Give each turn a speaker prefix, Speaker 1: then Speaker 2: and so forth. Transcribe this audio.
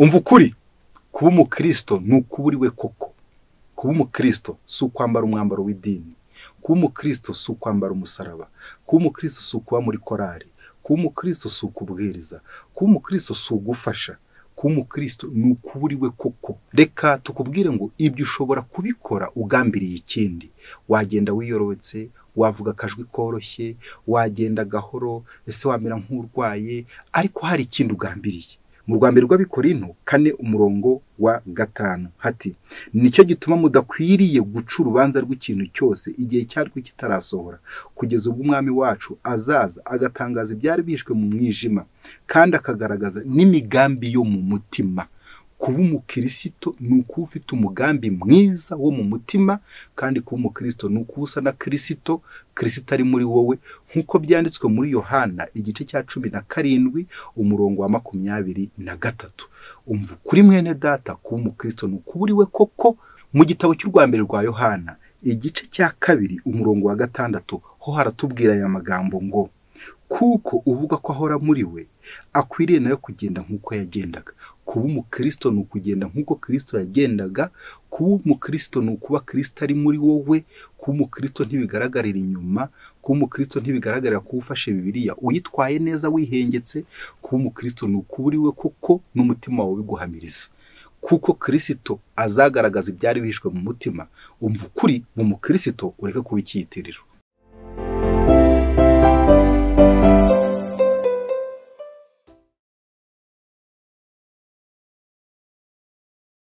Speaker 1: umva ukuri, kuba umukristo ni ukuba uri we koko. Kuba umukristo si ukwambara umwambaro w'idini, kuba umukristo si ukwambara umusaraba, kuba umukristo si ukuba muri korari, kuba umukristo si ukubwiriza, kuba umukristo si ugufasha, kuba umukristo ni ukuba uri we koko. Reka tukubwire ngo ibyo ushobora kubikora ugambiriye ikindi. Wagenda wiyorobetse, wavuga akajwi koroshye, wagenda gahoro, ese wamera nk'urwaye, ariko hari ikindi ugambiriye. Mu Rwambere rw'Abikorinto 4:5 hati, nicyo gituma mudakwiriye guca urubanza rw'ikintu cyose igihe cyarwo kitarasohora, kugeza ubwo umwami wacu azaza agatangaza ibyari bishwe mu mwijima kandi akagaragaza n'imigambi yo mu mutima. Kuba umukristo ni ukuba ufite umugambi mwiza wo mu mutima, kandi kuba umukristo ni ukuba usa na Kristo, Kristo ari muri wowe, nk'uko byanditswe muri Yohana 17:23. Umva kuri mwene data, kuba umukristo ni ukuba uri we koko. Mu gitabo cy'Urwambere rwa Yohana 2:6 ho haratubwira aya magambo ngo, kuko uvuga ko ahora muri we akwiriye nayo kugenda nk'uko yagendaga. Kuba umukristo ni ukugenda nk'uko Kristo yagendaga. Kuba umukristo ni ukuba Kristo ari muri wowe. Kuba umukristo ntibigaragarira inyuma, kuba umukristo ntibigaragarira kuba ufashe Bibiliya uyitwaye neza wihengetse. Kuba umukristo ni ukuba uri we koko n'umutima wawe biguhamiriza, kuko Kristo azagaragaza ibyari bihishwe mu mutima. Umva ukuri, mu mukristo ureke kuba icyitiriro.